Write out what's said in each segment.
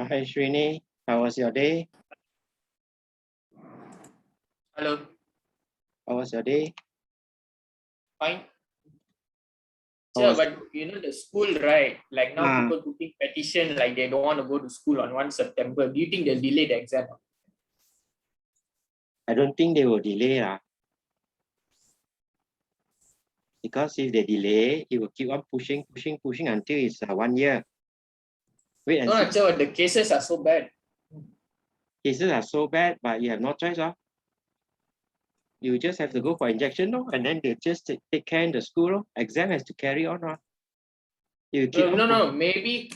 Hi Srini, how was your day? Hello. How was your day? Fine. How Sure, was- but you know the school, right? Like now Ah. people putting petition like they don't want to go to school on 1 September. Do you think they'll delay the exam? I don't think they will delay because if they delay, it will keep on pushing until it's 1 year. Wait and No, see. sure, the cases are so bad. Cases are so bad, but you have no choice. You just have to go for injection, and then they just take care in the school. Exam has to carry on. You keep No, maybe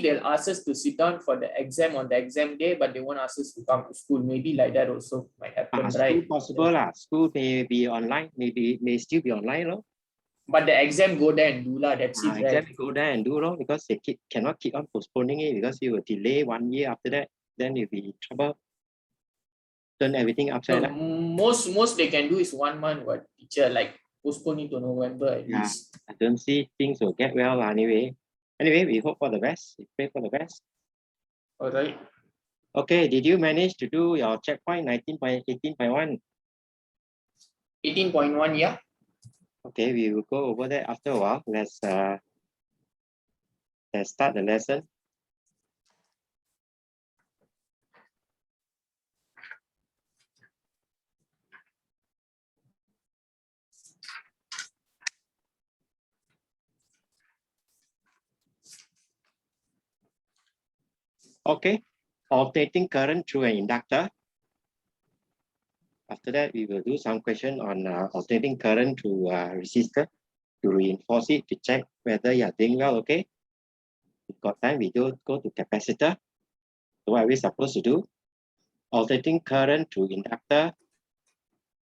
they'll ask us to sit down for the exam on the exam day, but they won't ask us to come to school. Maybe like that also might happen, school right? possible School may be online, may still be online. But the exam go there and do lah. That's it, right? Exam go there and do because they cannot keep on postponing it because you will delay 1 year after that, then you'll be in trouble. Turn everything upside No, down. most they can do is 1 month. What teacher like postpone it to November at least. I don't see things will get well anyway. Anyway, we hope for the best. We pray for the best. All right. Okay, did you manage to do your checkpoint 18.1? 18.1, yeah. Okay, we will go over that after a while. Let's start the lesson. Okay, alternating current through an inductor. After that, we will do some question on alternating current through resistor to reinforce it, to check whether you are doing well, okay? If got time, we go to capacitor. So what are we supposed to do? Alternating current through inductor,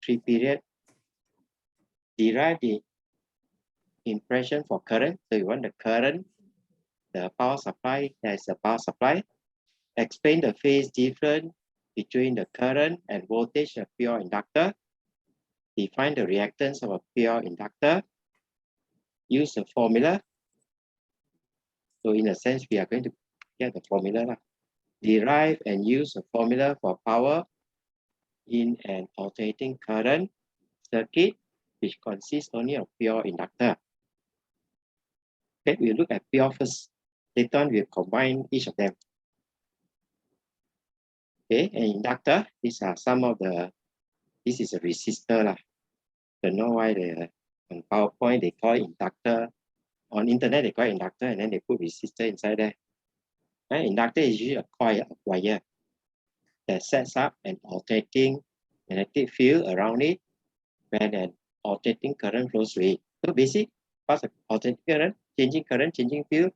3 period. Derive the impression for current. So you want the current, the power supply, there's a power supply. Explain the phase difference between the current and voltage of pure inductor. Define the reactance of a pure inductor. Use the formula. So in a sense, we are going to get the formula. Derive and use a formula for power in an alternating current circuit, which consists only of pure inductor. Okay, we'll look at pure first. Later on, we'll combine each of them. Okay, an inductor, these are some of this is a resistor. Don't know why on PowerPoint they call it inductor. On internet, they call it inductor, and then they put resistor inside there. An inductor is usually a coil of wire that sets up an alternating magnetic field around it when an alternating current flows through it. So basic parts of alternating current, changing field,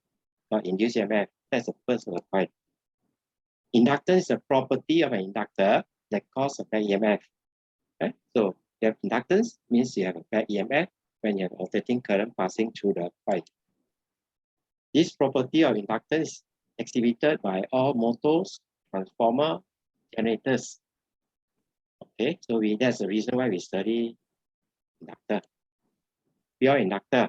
or induced EMF. That's the first of the point. Inductance is a property of an inductor that causes a back EMF. Okay? So you have inductance means you have a back EMF when you have alternating current passing through the coil. This property of inductance is exhibited by all motors, transformer, generators. Okay, so that's the reason why we study inductor, pure inductor.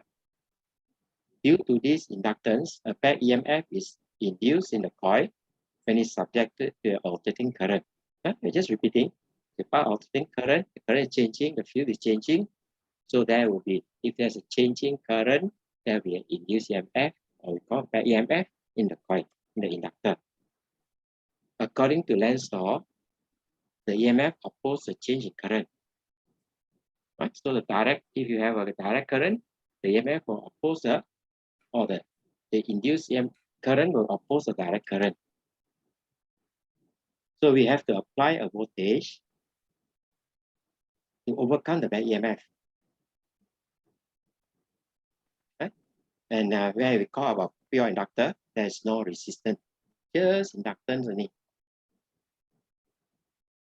Due to this inductance, a back EMF is induced in the coil when it's subjected to an alternating current. We're just repeating. The part of alternating current, the current is changing, the field is changing. So there will be, if there's a changing current, there will be an induced EMF, or we call back EMF, in the coil, in the inductor. According to Lenz's law, the EMF opposes the change in current. Right? So if you have a direct current, the EMF will oppose the induced current will oppose the direct current. So we have to apply a voltage to overcome the back EMF. Right? And where we call about pure inductor, there's no resistance, just inductance only.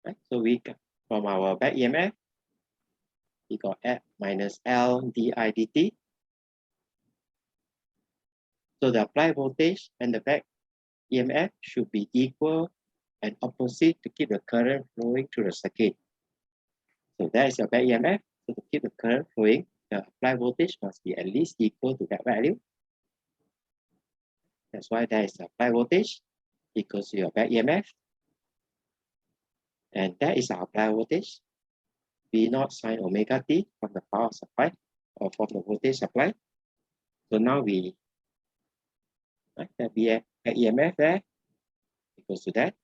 Right? So from our back EMF, we got F minus L di dt. So the applied voltage and the back EMF should be equal and opposite to keep the current flowing through the circuit. So that is your back EMF. So to keep the current flowing, the applied voltage must be at least equal to that value. That's why there is the applied voltage equals to your back EMF. And that is our applied voltage, V0 sine omega t from the power supply or from the voltage supply. So now we that back EMF there equals to that.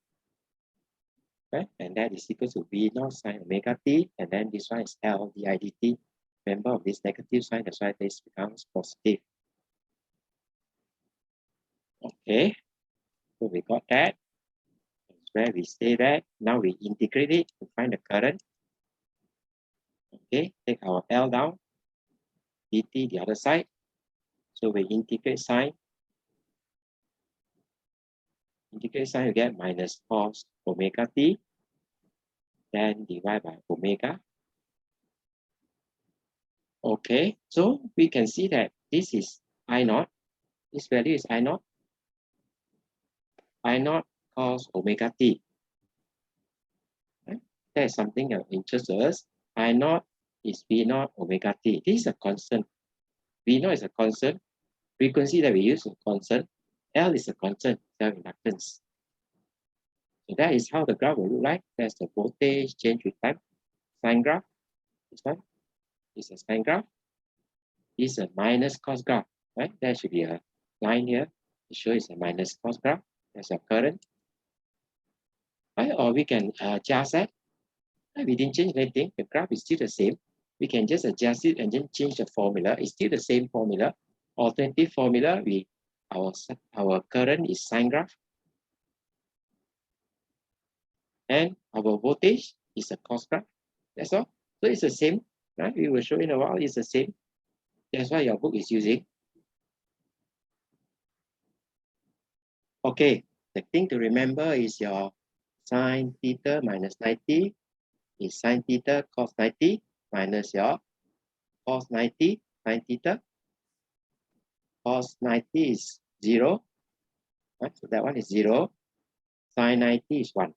Right? And that is equal to V0 sine omega t. And then this one is L di dt. Remember of this negative sign, that's why this becomes positive. Okay, so we got that. That's where we say that. Now we integrate it to find the current. Okay, take our L down, dt the other side. So we integrate sign. Integrate sign, you get minus cos omega t, then divide by omega. Okay, so we can see that this is I0. This value is I0. I0 cos omega t. Right? That is something of interest to us. I0 is V0 omega t. This is a constant. V0 is a constant. Frequency that we use is a constant. L is a constant, self-inductance. So that is how the graph will look like. That's the voltage change with time. Sine graph. This one is a sine graph. This is a minus cos graph. Right? There should be a line here to show it's a minus cos graph. That's your current. Right? Or we can adjust that. Right? We didn't change anything. The graph is still the same. We can just adjust it and then change the formula. It's still the same formula. Alternative formula, our current is sine graph. And our voltage is a cos graph. That's all. So it's the same. Right? We will show in a while. It's the same. That's why your book is using. Okay. The thing to remember is your sine theta minus 90 is sine theta cos 90 minus your cos 90 sine theta. Cos 90 is 0. Right? So that one is 0. Sine 90 is 1.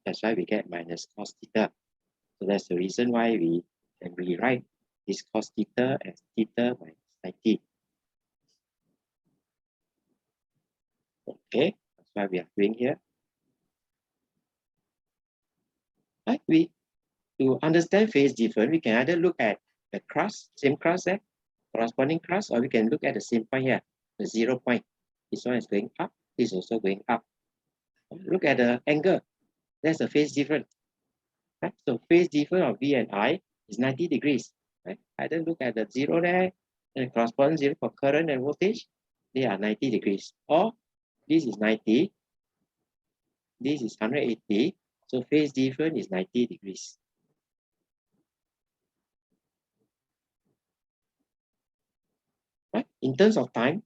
That's why we get minus cos theta. So that's the reason why we can rewrite this cos theta as theta minus 90. Okay, that's why we are doing here. Right? To understand phase difference, we can either look at the crust, same crust there, corresponding crust, or we can look at the same point here, the 0 point. This one is going up, this is also going up. Look at the angle. That's the phase difference. Right? So phase difference of V and I is 90 degrees. Right? Either look at the 0 there, and corresponding 0 for current and voltage, they are 90 degrees. Or this is 90, this is 180, so phase difference is 90 degrees. Right? In terms of time,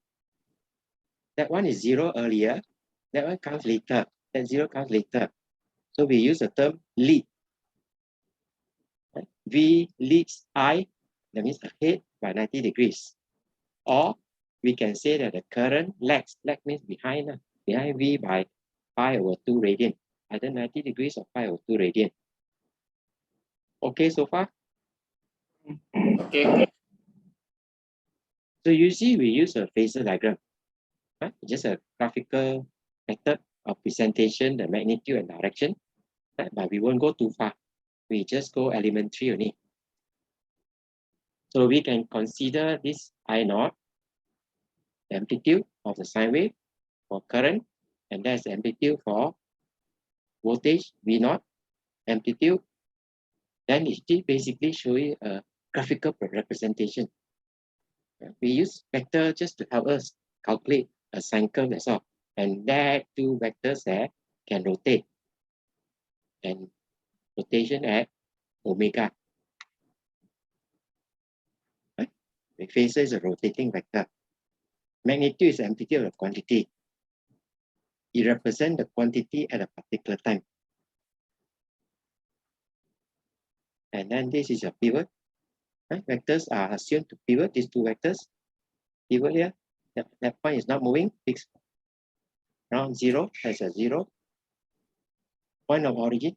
that one is 0 earlier, that one comes later, that 0 comes later. So we use the term lead. Right? V leads I, that means ahead by 90 degrees. Or we can say that the current lags, lag means behind V by pi over 2 radian, either 90 degrees or pi over 2 radian. Okay so far? Okay. So usually we use a phasor diagram, right? Just a graphical method of presentation, the magnitude and direction, right? But we won't go too far. We just go elementary only. So we can consider this I0, the amplitude of the sine wave for current, and that's the amplitude for voltage V0, amplitude. Then it's basically showing a graphical representation. We use vector just to help us calculate a sine curve, that's all. And that two vectors there can rotate. And rotation at omega. Right? The phasor is a rotating vector. Magnitude is the amplitude of quantity. It represents the quantity at a particular time. And then this is your pivot. Right? Vectors are assumed to pivot, these two vectors. Pivot here, that point is not moving, fixed around 0, that's a 0. Point of origin.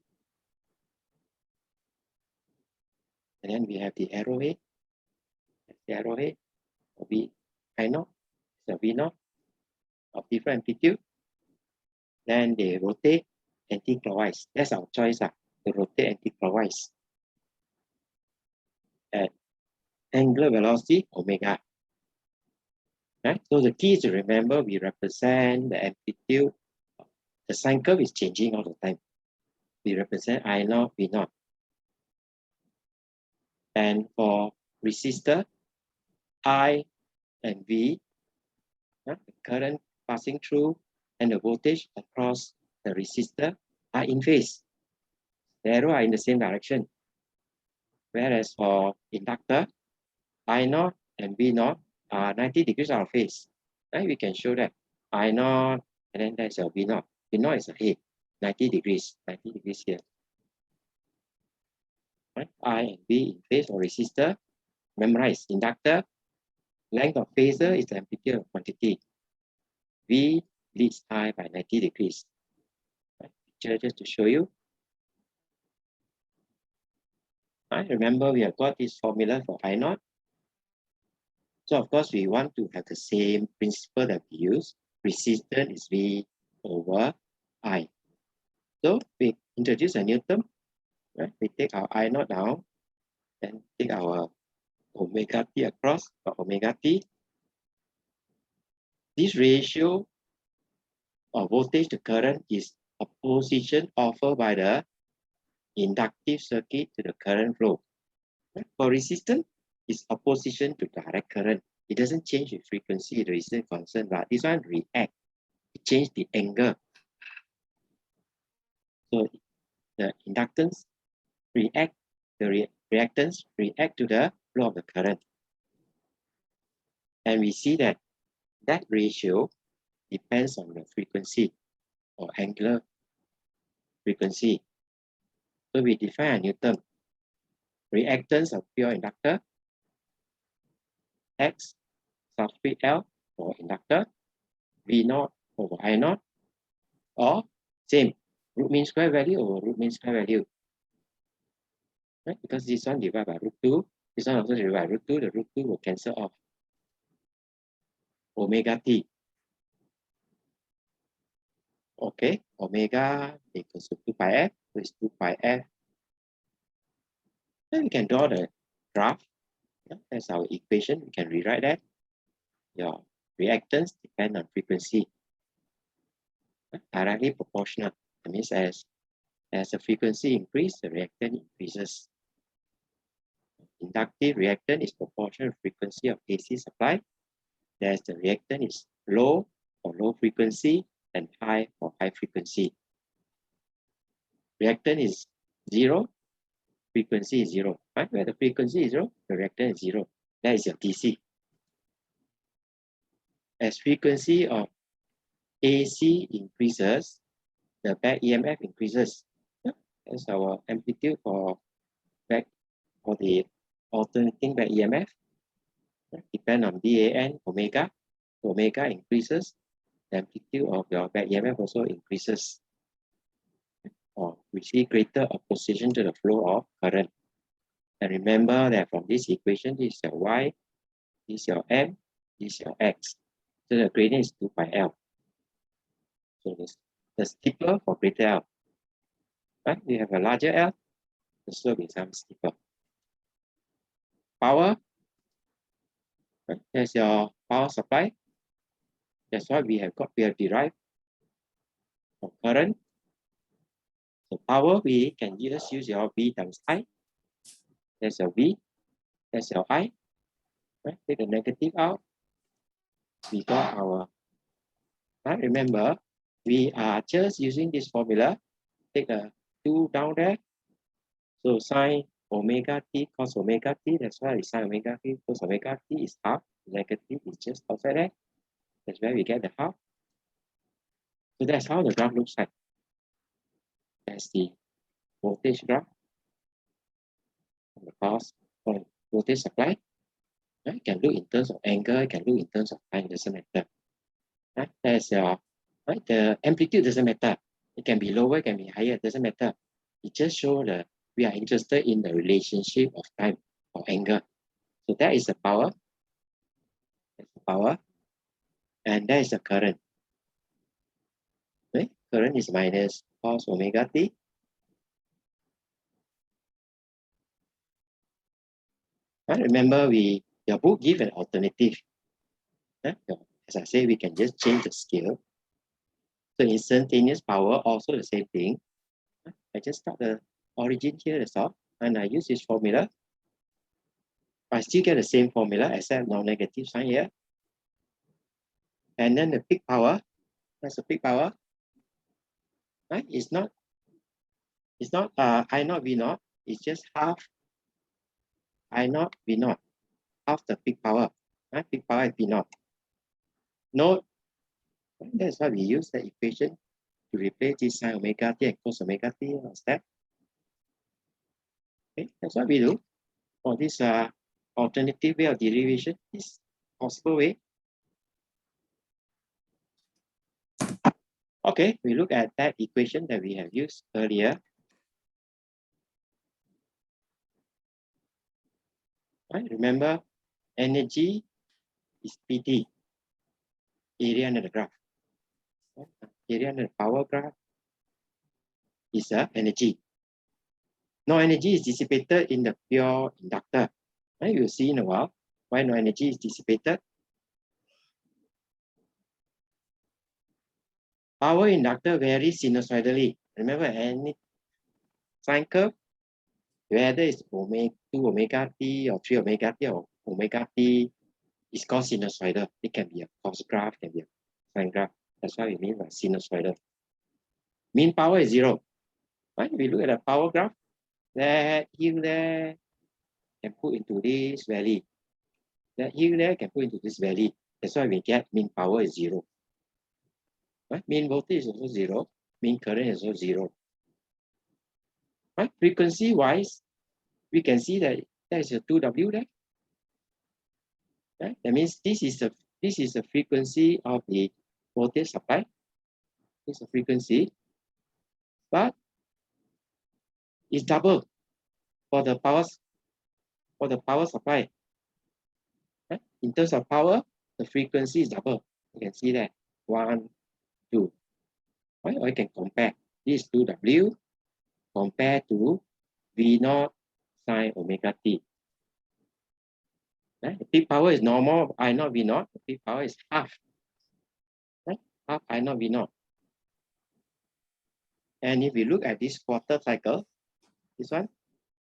And then we have the arrowhead. The arrowhead will be I0, the V0 of different amplitude. then they rotate anti-clockwise. That's our choice, to rotate anti-clockwise at angular velocity omega. Right? So the key is to remember we represent the amplitude. The sine curve is changing all the time. We represent I naught, V naught. And for resistor, I and V, the current passing through and the voltage across the resistor are in phase. The arrow are in the same direction. Whereas for inductor, I naught and V naught are 90 degrees out of phase. Right? We can show that I naught and then that's your V naught. V naught is ahead, 90 degrees here. Right? I and V in phase or resistor. Memorize inductor, length of phasor is the amplitude of quantity. V leads I by 90 degrees. Right? Picture just to show you. Right? Remember, we have got this formula for I naught. So of course, we want to have the same principle that we use. Resistance is V over I. So we introduce a new term. Right? We take our I naught down and take our omega t across, or omega t. This ratio of voltage to current is opposition offered by the inductive circuit to the current flow. Right? For resistance, it's opposition to direct current. It doesn't change the frequency, the resistance constant, but this one react. It changes the angle. So the inductance react, the reactance react to the flow of the current. And we see that that ratio depends on the frequency or angular frequency. So we define a new term. Reactance of pure inductor, X subscript L for inductor, V naught over I naught, or same, root mean square value over root mean square value. Right? Because this one divided by root 2, this one also divided by root 2, the root 2 will cancel off. Omega t. Okay, omega equals to 2 pi f, so it's 2 pi f. Then we can draw the graph. That's our equation. We can rewrite that. Your reactance depend on frequency. Directly proportional. That means as the frequency increases, the reactance increases. Inductive reactance is proportional to frequency of AC supply. There's the reactance is low or low frequency and high or high frequency. Reactance is 0, frequency is 0. Right? Where the frequency is 0, the reactance is 0. That is your DC. As frequency of AC increases, the back EMF increases. That's our amplitude for the alternating back EMF. Depend on DAN omega. Omega increases, the amplitude of your back EMF also increases. Or we see greater opposition to the flow of current. And remember that from this equation, this is your Y, this is your M, this is your X. So the gradient is 2 pi L. So the steeper for greater L. Right? We have a larger L, the slope becomes steeper. Power, right? There's your power supply. That's what we have derived for current. So power, we can just use your V times I. That's your V, that's your I. Right? Take the negative out. We got our, right? Remember, we are just using this formula. Take a 2 down there. So sine omega t cos omega t, that's why sine omega t cos omega t is half. Negative is just outside there. That's where we get the half. So that's how the graph looks like. That's the voltage graph. The cost for voltage supply. Right? You can look in terms of angle, you can look in terms of time, doesn't matter. Right? There's your right, the amplitude doesn't matter. It can be lower, it can be higher, it doesn't matter. It just shows we are interested in the relationship of time or angle. So that is the power. That's the power. And that is the current. Right? current is minus cos omega t. Right? Remember, your book give an alternative. As I say, we can just change the scale. So instantaneous power, also the same thing. I just start the origin here, that's all. And I use this formula. I still get the same formula, except non-negative sign here. And then the peak power, that's the peak power. Right? It's not I naught V naught, it's just half I naught V naught, half the peak power. Right? Peak power is V naught. Note, that's why we use the equation to replace this sine omega t and cos omega t as that. Okay, that's what we do for this alternative way of derivation, this possible way. Okay, we look at that equation that we have used earlier. Right? Remember, energy is PT, area under the graph. Right? Area under the power graph is energy. No energy is dissipated in the pure inductor. Right? You'll see in a while why no energy is dissipated. Power inductor varies sinusoidally. Remember, any sine curve, whether it's 2 omega t or 3 omega t or omega t, is called sinusoidal. It can be a cos graph, can be a sine graph. That's what we mean by sinusoidal. Mean power is 0. Right? We look at the power graph, that here there can put into this valley. That here there can put into this valley. That's why we get mean power is 0. Right? Mean voltage is also 0. Mean current is also 0. Right? Frequency wise, we can see that there is a 2W there. Right? That means this is the frequency of the voltage supply. This is the frequency, but it's double for the power supply. Right? In terms of power, the frequency is double. You can see that 1, 2. Right? Or you can compare this 2W compared to V naught sine omega t. Right? The peak power is normal I naught V naught. The peak power is half. Right? Half I naught V naught. And if you look at this quarter cycle, this one,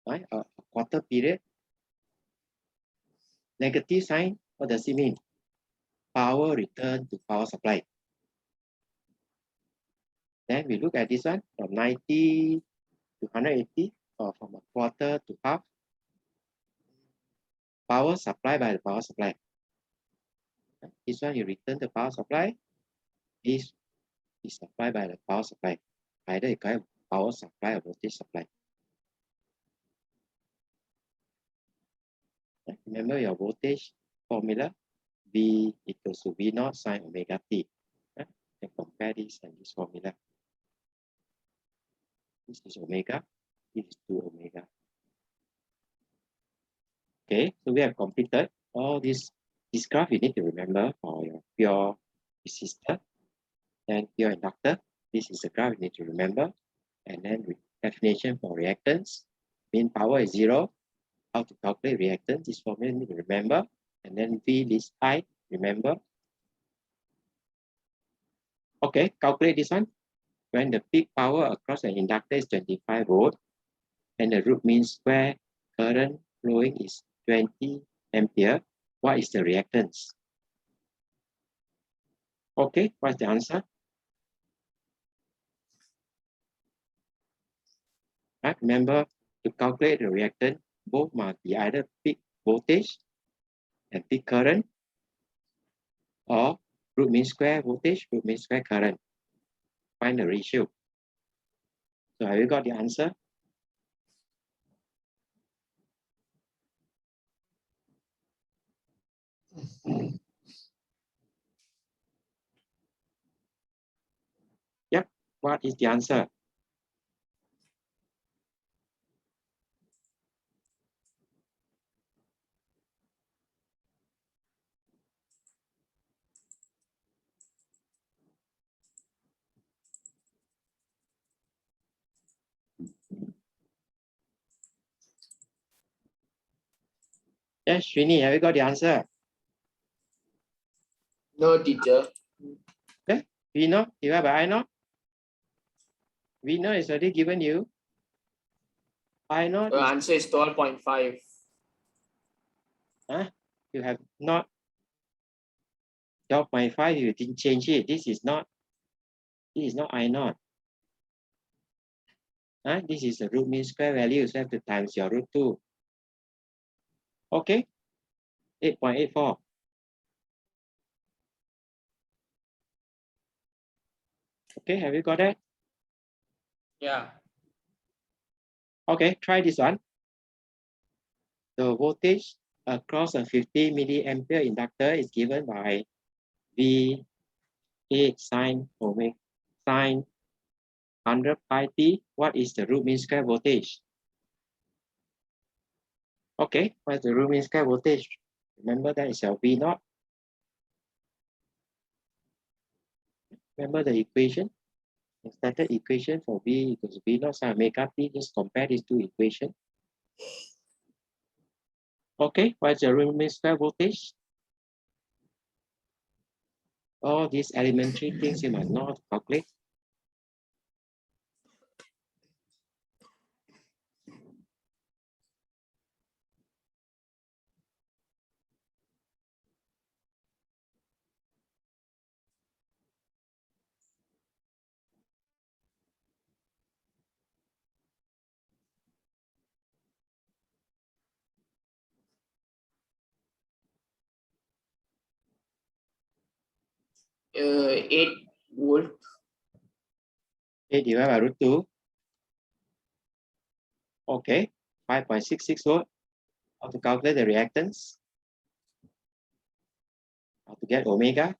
right, a quarter period, negative sign, what does it mean? Power return to power supply. Then we look at this one from 90 to 180, or from a quarter to half. Power supply by the power supply. This one you return the power supply. This is supplied by the power supply. Either you call it power supply or voltage supply. Remember your voltage formula, V equals to V naught sine omega t. And compare this and this formula. This is omega, this is 2 omega. Okay, so we have completed all this graph you need to remember for your pure resistor and pure inductor. This is the graph you need to remember. And then definition for reactance. Mean power is 0. How to calculate reactance, this formula you need to remember. And then V is I, remember. Okay, calculate this one. When the peak power across an inductor is 25 volt, and the root mean square current flowing is 20 ampere, what is the reactance? Okay, what's the answer? Right, remember, to calculate the reactance, both must be either peak voltage and peak current, or root mean square voltage, root mean square current. Find the ratio. So have you got the answer? Yep, what is the answer? Yes, Srini, have you got the answer? No, teacher. Okay, V naught divided by I naught. V naught is already given you. I naught The is, answer is 12.5. you have not 12.5, you didn't change it. This is not I naught. This is the root mean square value, so you have to times your root 2. Okay, 8.84. Okay, have you got that? Yeah. Okay, try this one. The voltage across a 50 milliampere inductor is given by V8 sine omega sine 100 pi t. What is the root mean square voltage? Okay, what's the root mean square voltage? Remember that is your V naught. Remember the equation? The standard equation for V equals V naught sine omega t. Just compare these two equations. Okay, what's your root mean square voltage? All these elementary things you must know how to calculate. Uh, 8 volt. 8 divided by root 2. Okay, 5.66 volt. How to calculate the reactance? How to get omega?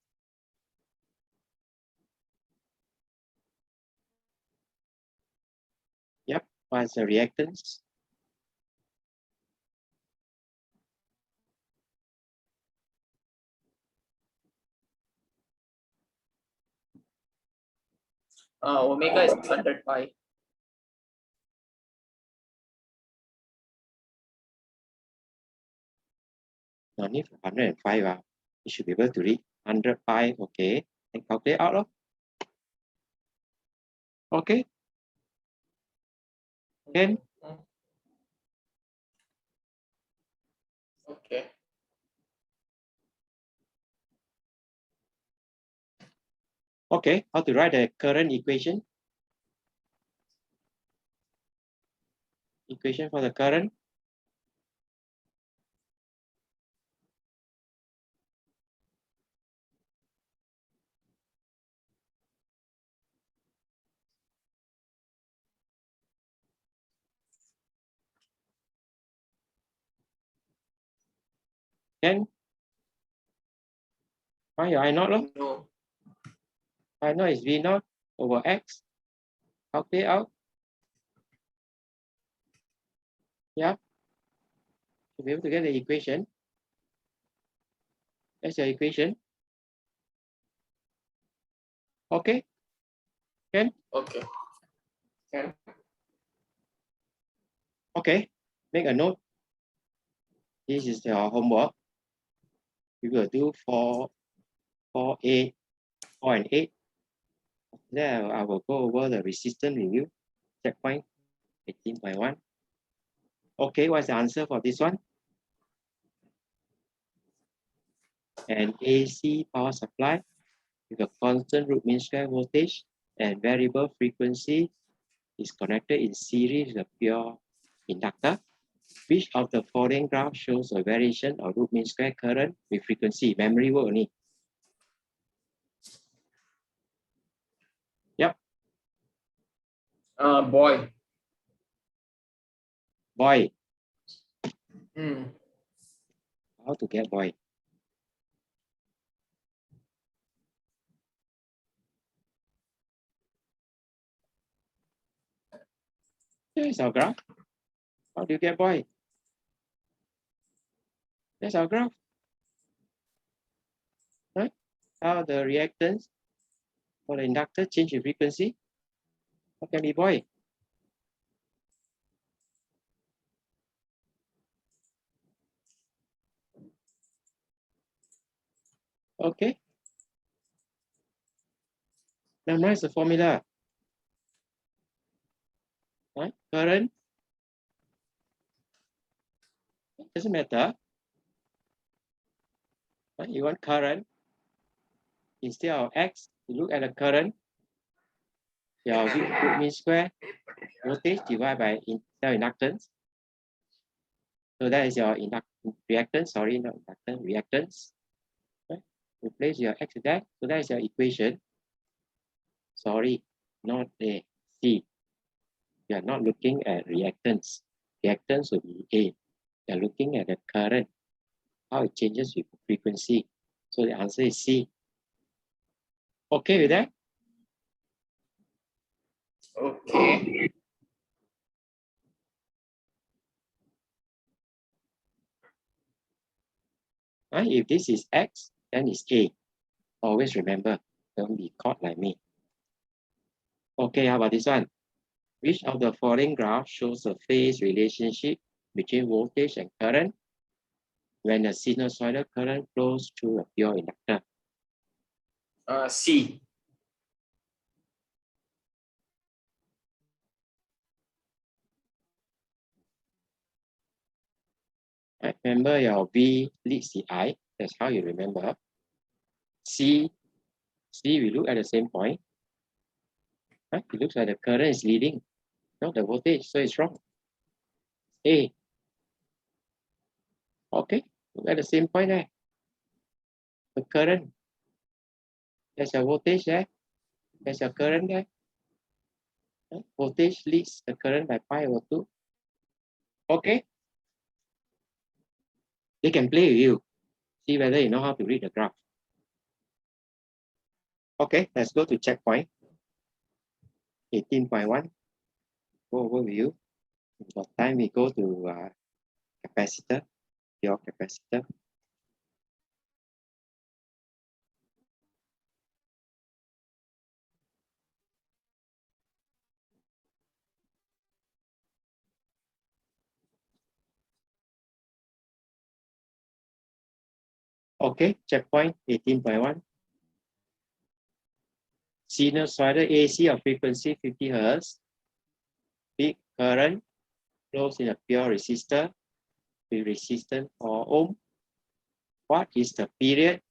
Yep, what's the reactance? Omega is 100 pi. No need for 105. You should be able to read 100 pi. Okay, and calculate out of. Okay, then Okay. okay, how to write the current equation? Equation for the current. Then find your I naught. No. I naught is V naught over X. Calculate out. Yeah, to be able to get the equation. That's your equation. Okay, can? Okay. Can. Okay, make a note. This is your homework. We will do 4, 8, 4 and 8. Then I will go over the resistance review. Checkpoint 18.1. Okay, what's the answer for this one? An AC power supply with a constant root mean square voltage and variable frequency is connected in series with a pure inductor. Which of the following graph shows a variation of root mean square current with frequency? Memory work only. Yep, Boy. boy. Hmm. How to get boy? Here's our graph. How do you get boy? That's our graph. Right? How the reactance for the inductor change in frequency? How can be boy? Okay. Memorize the formula. Right? Current. Doesn't matter. Right? You want current. Instead of X, you look at the current. Your V put mean square. Voltage divided by cell inductance. So that is your reactance. Sorry, not inductance. Reactance. Right? Replace your X with that. So that is your equation. Sorry, not A. C. You are not looking at reactance. Reactance will be A. You are looking at the current, how it changes with frequency. So the answer is C. Okay with that? Okay. Right? If this is X, then it's A. Always remember, don't be caught like me. Okay, how about this one? Which of the following graph shows a phase relationship between voltage and current when a sinusoidal current flows through a pure inductor? C. Right? Remember your V leads the I. That's how you remember. C, we look at the same point. Right? It looks like the current is leading, not the voltage, so it's wrong. A. Okay, look at the same point there. The current. There's a voltage there. There's a current there. Right? Voltage leads the current by pi over 2. Okay. They can play with you. See whether you know how to read the graph. Okay, let's go to checkpoint. 18.1. Go over with you. What time we go to capacitor, pure capacitor. Okay, checkpoint 18.1. Sinusoidal AC of frequency 50 Hz. Peak current flows in a pure resistor with resistance 4 ohm. What is the period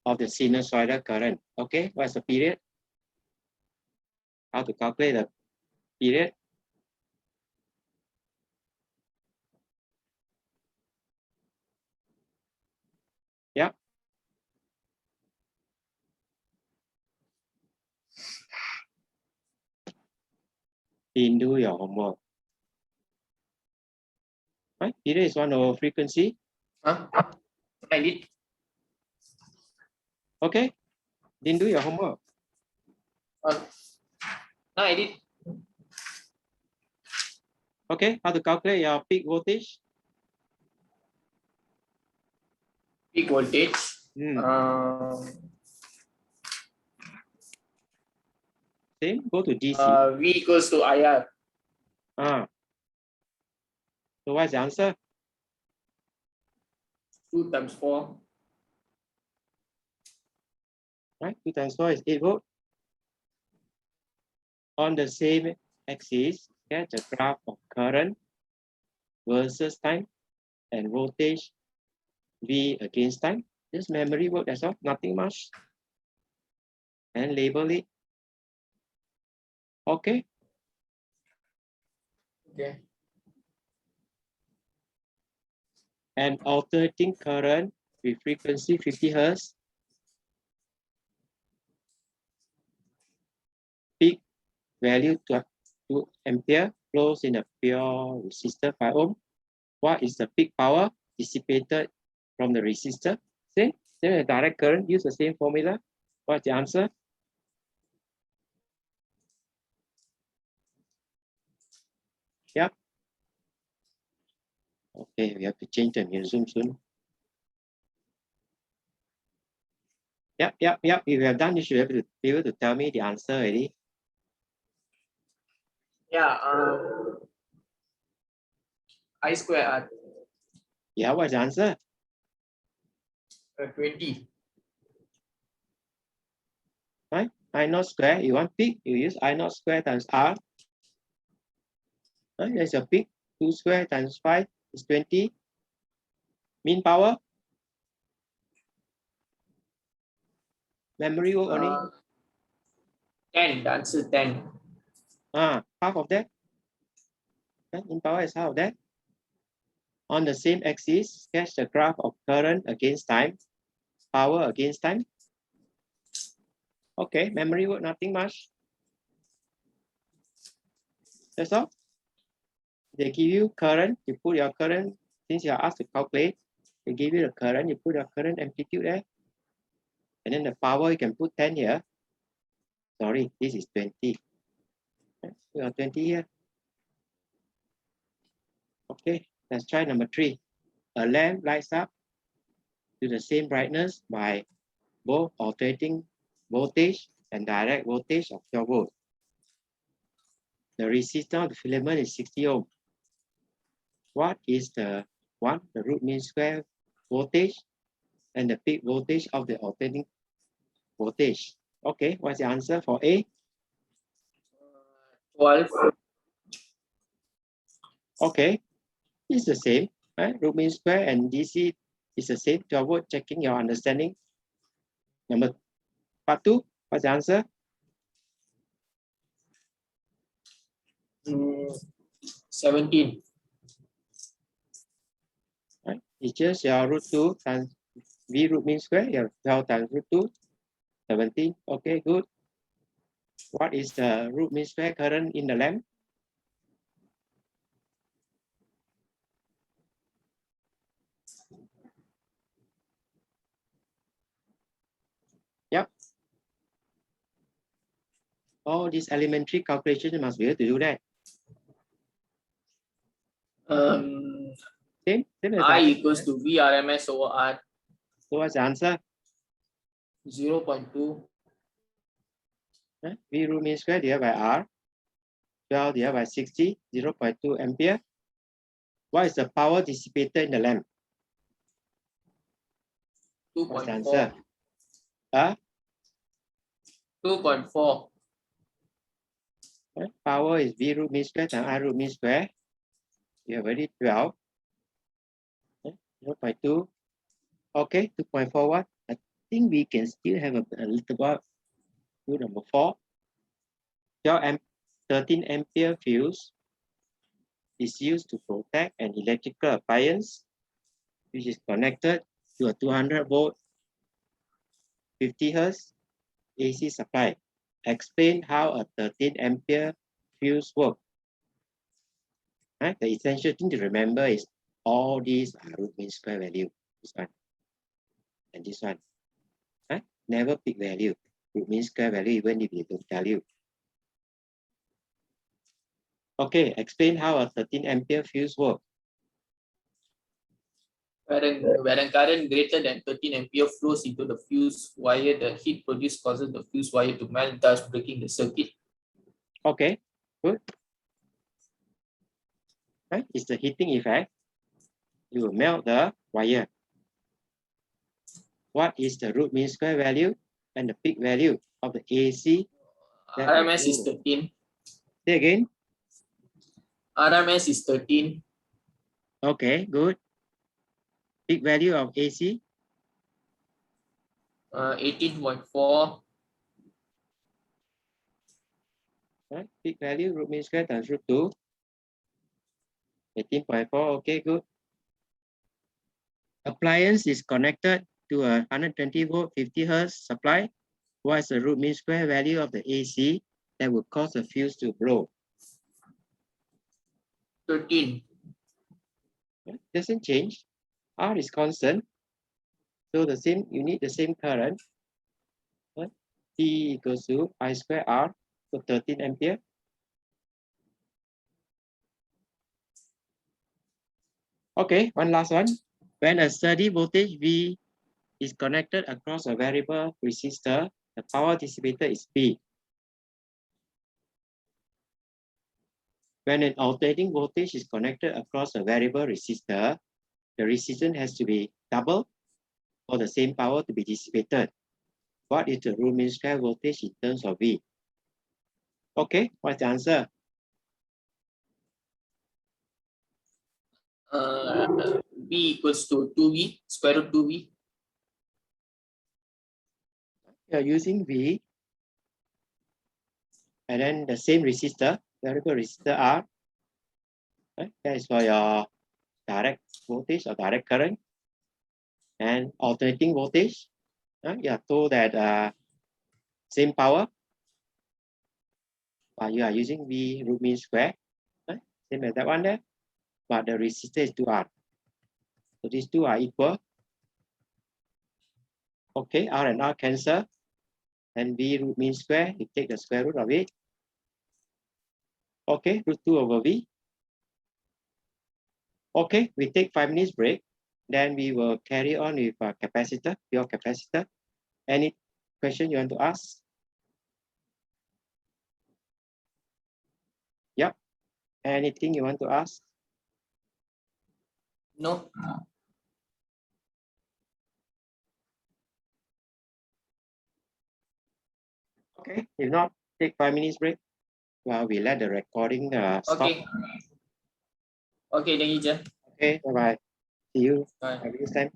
of the sinusoidal current? Okay, what's the period? How to calculate the period? Yeah. Didn't do your homework. Right? Period is 1 over frequency. Huh? I did. Okay. Didn't do your homework. No, I did. Okay. How to calculate your peak voltage? Peak voltage. Same. Go to DC. V equals to IR. So what's the answer? 2 times 4. Right? 2 times 4 is 8 volt. On the same axis, get the graph of current versus time and voltage V against time. Just memory work, that's all, nothing much. And label it. Okay. Okay. And alternating current with frequency 50 Hz. Peak value to 2 ampere flows in a pure resistor 5 ohm. What is the peak power dissipated from the resistor? Same as direct current, use the same formula. What's the answer? Yep. Okay, we have to change the Zoom soon. Yep. If you have done, you should be able to tell me the answer already. Yeah. I square R. Yeah, what's the answer? 20. right? I naught square, you want peak, you use I naught square times R. Right? There's your peak, 2 square times 5 is 20. Mean power, memory work only. 10, the answer 10. Half of that. Right? Mean power is half of that. On the same axis, sketch the graph of current against time, power against time. Okay, memory work, nothing much. That's all. They give you current, you put your current, since you are asked to calculate, they give you the current, you put your current amplitude there. And then the power, you can put 10 here. Sorry, this is 20. We are 20 here. Okay, let's try number 3. A lamp lights up to the same brightness by both alternating voltage and direct voltage of 12 volts. The resistance of the filament is 60 ohm. What is the root mean square voltage and the peak voltage of the alternating voltage? Okay, what's the answer for A? 12. Okay, it's the same, right? Root mean square and DC is the same. 12 volt, checking your understanding. Part 2, what's the answer? 17. Right? It's just your root 2 times V root mean square, your 12 times root 2, 17. Okay, good. What is the root mean square current in the lamp? Yep. All these elementary calculations, you must be able to do that. Same as I that. equals to VRMS over R. So what's the answer? 0.2. V root mean square divided by R. 12 divided by 60, 0.2 ampere. What is the power dissipated in the lamp? What's the 2.4. answer? 2.4. Power is V root mean square times I root mean square. You have already 12. 0.2. Okay, 2.4 watt. I think we can still have a little bit. Do number 4. 13 ampere fuse is used to protect an electrical appliance which is connected to a 200 volt 50 hertz AC supply. Explain how a 13 ampere fuse works. Right? The essential thing to remember is all these are root mean square value. This one and this one. Right? Never peak value. Root mean square value even if they don't tell you. Okay, explain how a 13 ampere fuse works. Wherein current greater than 13 ampere flows into the fuse wire, the heat produced causes the fuse wire to melt, thus breaking the circuit. Okay, good. Right? It's the heating effect. You will melt the wire. What is the root mean square value and the peak value of the AC? RMS is 13. Say again. RMS is 13. Okay, good. Peak value of AC? 18.4. Right? Peak value, root mean square times root 2. 18.4, okay, good. Appliance is connected to a 120 volt 50 hertz supply. What is the root mean square value of the AC that would cause the fuse to blow? 13. Right? Doesn't change. R is constant. So the same, you need the same current. Right? P equals to I square R, so 13 ampere. Okay, one last one. When a steady voltage V is connected across a variable resistor, the power dissipated is P. When an alternating voltage is connected across a variable resistor, the resistance has to be double for the same power to be dissipated. what is the root mean square voltage in terms of V? Okay, what's the answer? V equals to 2V, square root 2V. You're using V, and then the same resistor, variable resistor R. Right? That is for your direct voltage or direct current. And alternating voltage, you are told that same power, but you are using V root mean square, right? Same as that one there, but the resistor is 2R. So these two are equal. Okay, R and R cancel, and V root mean square, you take the square root of it. Okay, root 2 over V. Okay, we take 5 minutes break. Then we will carry on with capacitor, pure capacitor. Any question you want to ask? Yep. Anything you want to ask? No. Okay, if not, take 5 minutes break while we let the recording stop. Okay. Okay, thank you, Jen. Okay, bye-bye. See you Bye. next time.